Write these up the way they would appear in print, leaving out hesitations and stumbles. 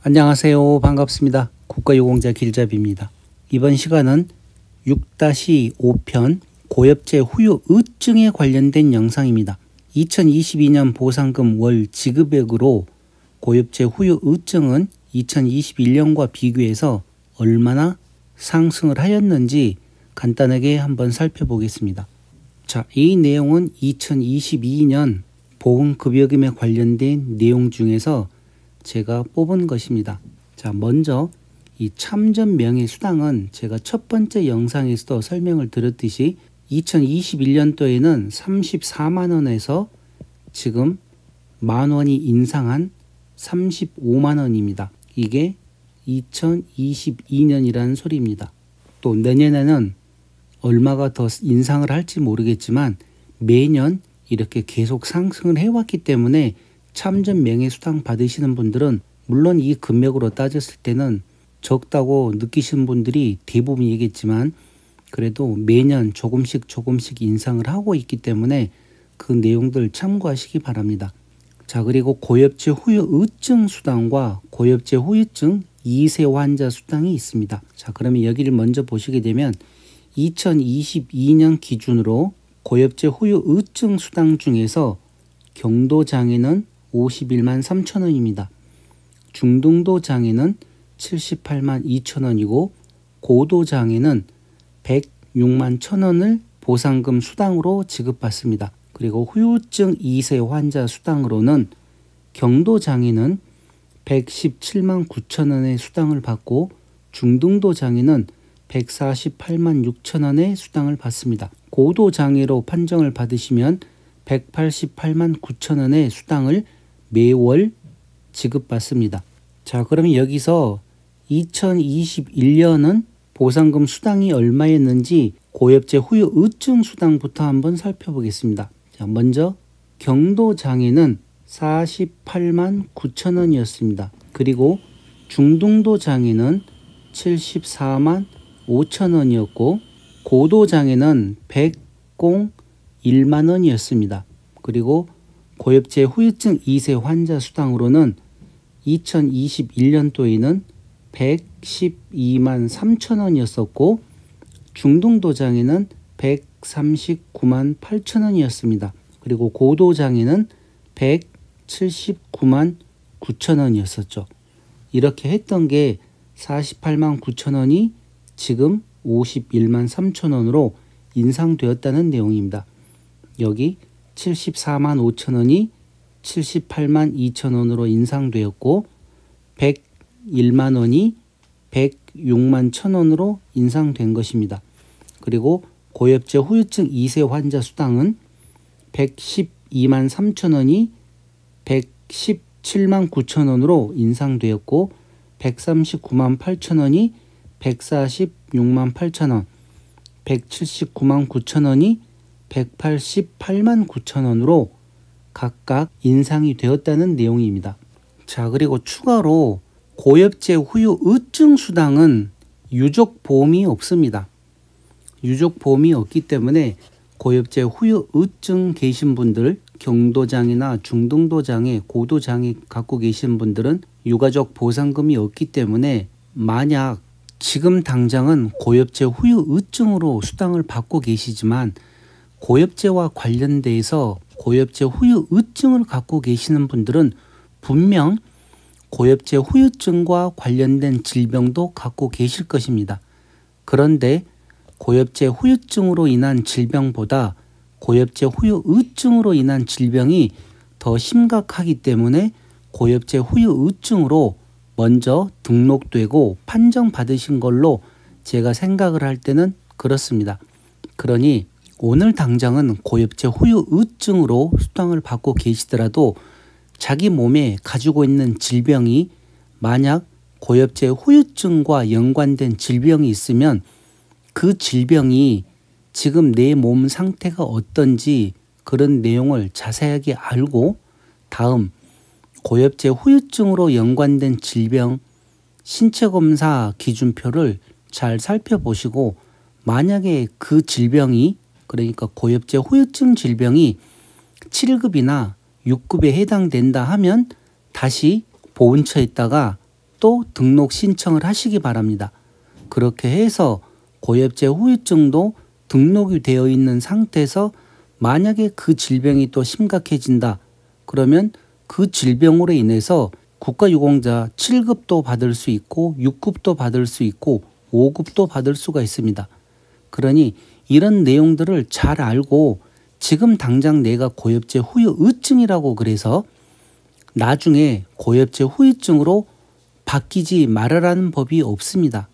안녕하세요. 반갑습니다. 국가유공자 길잡이입니다. 이번 시간은 6-5편 고엽제 후유 의증에 관련된 영상입니다. 2022년 보상금 월 지급액으로 고엽제 후유 의증은 2021년과 비교해서 얼마나 상승을 하였는지 간단하게 한번 살펴보겠습니다. 자, 이 내용은 2022년 보험급여금에 관련된 내용 중에서 제가 뽑은 것입니다. 자, 먼저 이 참전 명예수당은 제가 첫 번째 영상에서도 설명을 드렸듯이 2021년도에는 34만원에서 지금 만원이 인상한 35만원입니다. 이게 2022년이라는 소리입니다. 또 내년에는 얼마가 더 인상을 할지 모르겠지만 매년 이렇게 계속 상승을 해왔기 때문에 참전 명예수당 받으시는 분들은 물론 이 금액으로 따졌을 때는 적다고 느끼시는 분들이 대부분이겠지만 그래도 매년 조금씩 인상을 하고 있기 때문에 그 내용들 참고하시기 바랍니다. 자, 그리고 고엽제 후유 의증 수당과 고엽제 후유증 2세 환자 수당이 있습니다. 자, 그러면 여기를 먼저 보시게 되면 2022년 기준으로 고엽제 후유 의증 수당 중에서 경도장애는 51만 3천원입니다. 중등도장애는 78만 2천원이고 고도장애는 106만 1천원을 보상금 수당으로 지급받습니다. 그리고 후유증 2세 환자 수당으로는 경도장애는 117만 9천원의 수당을 받고 중등도장애는 148만 6천원의 수당을 받습니다. 고도장애로 판정을 받으시면 188만 9천원의 수당을 매월 지급받습니다. 자, 그러면 여기서 2021년은 보상금 수당이 얼마였는지 고엽제 후유 의증 수당부터 한번 살펴보겠습니다. 자, 먼저 경도장애는 48만 9천원이었습니다. 그리고 중등도장애는 74만 5천원이었고 고도장애는 101만원이었습니다. 그리고 고엽제 후유증 2세 환자 수당으로는 2021년도에는 112만 3천원이었었고 중등도장애는 139만 8천원이었습니다. 그리고 고도장애는 179만 9천원이었었죠. 이렇게 했던 게 48만 9천원이 지금 51만 3천원으로 인상되었다는 내용입니다. 여기 74만 5천원이 78만 2천원으로 인상되었고 101만 원이 106만 1천원으로 인상된 것입니다. 그리고 고엽제 후유증 2세 환자 수당은 112만 3천원이 117만 9천원으로 인상되었고 139만 8천원이 146만 8천원, 179만 9천원이 188만 9천원으로 각각 인상이 되었다는 내용입니다. 자, 그리고 추가로 고엽제 후유 의증 수당은 유족보험이 없습니다. 유족보험이 없기 때문에 고엽제 후유 의증 계신 분들, 경도장애나 중등도장애, 고도장애 갖고 계신 분들은 유가족 보상금이 없기 때문에 만약 지금 당장은 고엽제 후유 의증으로 수당을 받고 계시지만 고엽제와 관련돼서 고엽제 후유 의증을 갖고 계시는 분들은 분명 고엽제 후유증과 관련된 질병도 갖고 계실 것입니다. 그런데 고엽제 후유증으로 인한 질병보다 고엽제 후유 의증으로 인한 질병이 더 심각하기 때문에 고엽제 후유 의증으로 먼저 등록되고 판정받으신 걸로 제가 생각을 할 때는 그렇습니다. 그러니 오늘 당장은 고엽제 후유 의증으로 수당을 받고 계시더라도 자기 몸에 가지고 있는 질병이 만약 고엽제 후유증과 연관된 질병이 있으면 그 질병이 지금 내 몸 상태가 어떤지 그런 내용을 자세하게 알고 다음 고엽제 후유증으로 연관된 질병 신체검사 기준표를 잘 살펴보시고 만약에 그 질병이 그러니까 고엽제 후유증 질병이 7급이나 6급에 해당된다 하면 다시 보훈처에다가 이것도 등록 신청을 하시기 바랍니다. 그렇게 해서 고엽제 후유증도 등록이 되어 있는 상태에서 만약에 그 질병이 또 심각해진다. 그러면 그 질병으로 인해서 국가유공자 7급도 받을 수 있고 6급도 받을 수 있고 5급도 받을 수가 있습니다. 그러니 이런 내용들을 잘 알고 지금 당장 내가 고엽제 후유증이라고 그래서 나중에 고엽제 후유증으로 바뀌지 말아라는 법이 없습니다.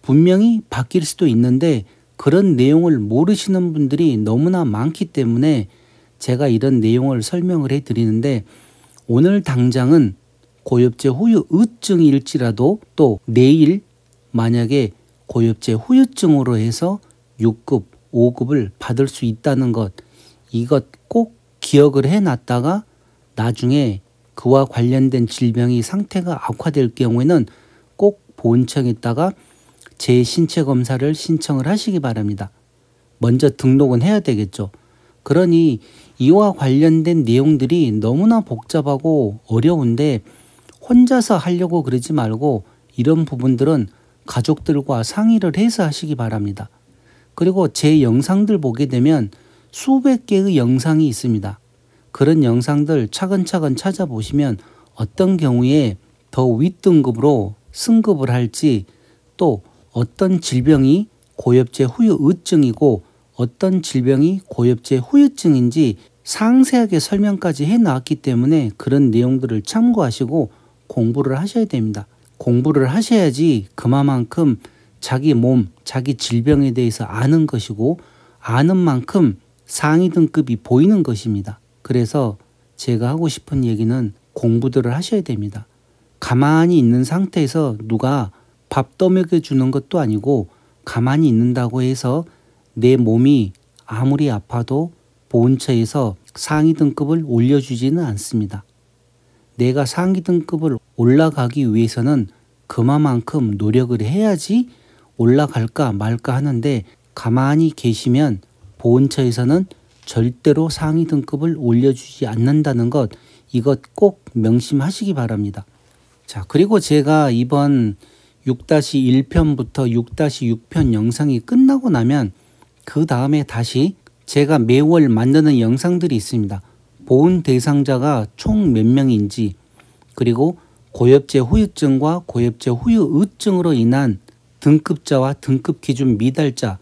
분명히 바뀔 수도 있는데 그런 내용을 모르시는 분들이 너무나 많기 때문에 제가 이런 내용을 설명을 해드리는데 오늘 당장은 고엽제 후유증일지라도 또 내일 만약에 고엽제 후유증으로 해서 6급, 5급을 받을 수 있다는 것 이것 꼭 기억을 해놨다가 나중에 그와 관련된 질병이 상태가 악화될 경우에는 꼭 보훈청에다가 재신체 검사를 신청을 하시기 바랍니다. 먼저 등록은 해야 되겠죠. 그러니 이와 관련된 내용들이 너무나 복잡하고 어려운데 혼자서 하려고 그러지 말고 이런 부분들은 가족들과 상의를 해서 하시기 바랍니다. 그리고 제 영상들 보게 되면 수백 개의 영상이 있습니다. 그런 영상들 차근차근 찾아보시면 어떤 경우에 더 윗등급으로 승급을 할지 또 어떤 질병이 고엽제 후유증이고 어떤 질병이 고엽제 후유증인지 상세하게 설명까지 해놨기 때문에 그런 내용들을 참고하시고 공부를 하셔야 됩니다. 공부를 하셔야지 그만큼 자기 몸, 자기 질병에 대해서 아는 것이고 아는 만큼 상위 등급이 보이는 것입니다. 그래서 제가 하고 싶은 얘기는 공부들을 하셔야 됩니다. 가만히 있는 상태에서 누가 밥 떠먹여 주는 것도 아니고 가만히 있는다고 해서 내 몸이 아무리 아파도 보훈처에서 상위 등급을 올려주지는 않습니다. 내가 상위 등급을 올라가기 위해서는 그만큼 노력을 해야지 올라갈까 말까 하는데 가만히 계시면 보훈처에서는 절대로 상위 등급을 올려주지 않는다는 것 이것 꼭 명심하시기 바랍니다. 자, 그리고 제가 이번 6-1편부터 6-6편 영상이 끝나고 나면 그 다음에 다시 제가 매월 만드는 영상들이 있습니다. 보훈 대상자가 총 몇 명인지 그리고 고엽제 후유증과 고엽제 후유증으로 인한 등급자와 등급 기준 미달자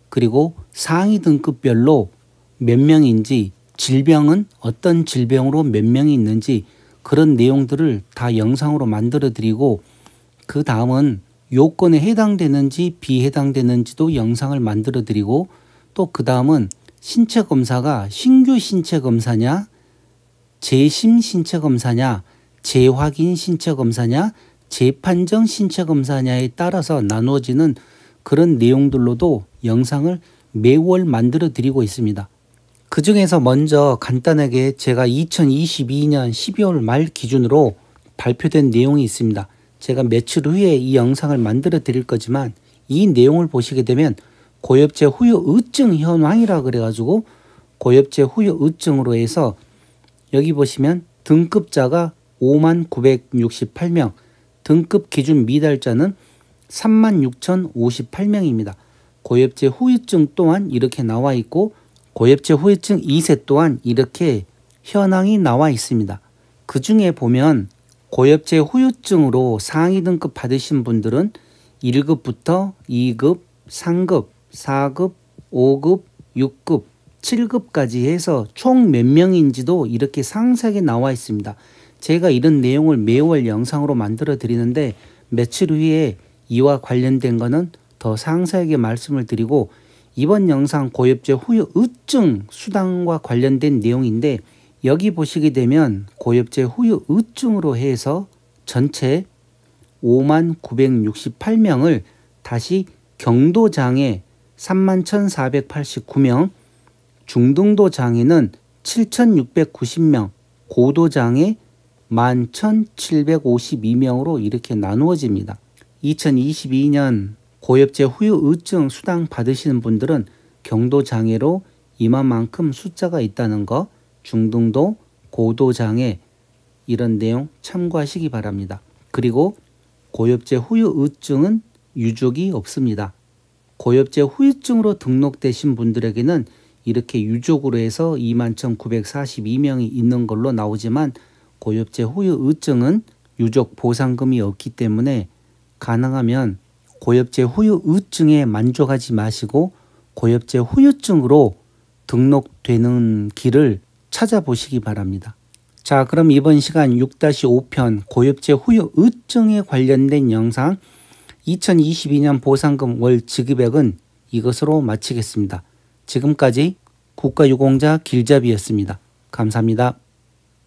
그리고 상위 등급별로 몇 명인지 질병은 어떤 질병으로 몇 명이 있는지 그런 내용들을 다 영상으로 만들어 드리고 그 다음은 요건에 해당되는지 비해당되는지도 영상을 만들어 드리고 또 그 다음은 신체 검사가 신규 신체 검사냐 재심 신체 검사냐 재확인 신체 검사냐 재판정 신체 검사냐에 따라서 나누어지는 그런 내용들로도 영상을 매월 만들어 드리고 있습니다. 그 중에서 먼저 간단하게 제가 2022년 12월 말 기준으로 발표된 내용이 있습니다. 제가 며칠 후에 이 영상을 만들어 드릴 거지만 이 내용을 보시게 되면 고엽제 후유증 현황이라 그래가지고 고엽제 후유증으로 해서 여기 보시면 등급자가 5968명, 등급 기준 미달자는 36,058명입니다. 고엽제 후유증 또한 이렇게 나와 있고 고엽제 후유증 2세 또한 이렇게 현황이 나와 있습니다. 그 중에 보면 고엽제 후유증으로 상위 등급 받으신 분들은 1급부터 2급, 3급, 4급, 5급, 6급, 7급까지 해서 총 몇 명인지도 이렇게 상세하게 나와 있습니다. 제가 이런 내용을 매월 영상으로 만들어 드리는데 며칠 후에 이와 관련된 거는 더 상세하게 말씀을 드리고 이번 영상 고엽제 후유증 수당과 관련된 내용인데 여기 보시게 되면 고엽제 후유증으로 해서 전체 5968명을 다시 경도장애 31,489명, 중등도 장애는 7,690명, 고도장애 11,752명으로 이렇게 나누어집니다. 2022년 고엽제 후유증 수당 받으시는 분들은 경도장애로 이만큼 숫자가 있다는 거, 중등도, 고도장애 이런 내용 참고하시기 바랍니다. 그리고 고엽제 후유증은 유족이 없습니다. 고엽제 후유증으로 등록되신 분들에게는 이렇게 유족으로 해서 21,942명이 있는 걸로 나오지만 고엽제 후유증은 유족 보상금이 없기 때문에 가능하면 고엽제 후유증에 만족하지 마시고 고엽제 후유증으로 등록되는 길을 찾아보시기 바랍니다. 자, 그럼 이번 시간 6-5편 고엽제 후유증에 관련된 영상 2022년 보상금 월 지급액은 이것으로 마치겠습니다. 지금까지 국가유공자 길잡이였습니다. 감사합니다.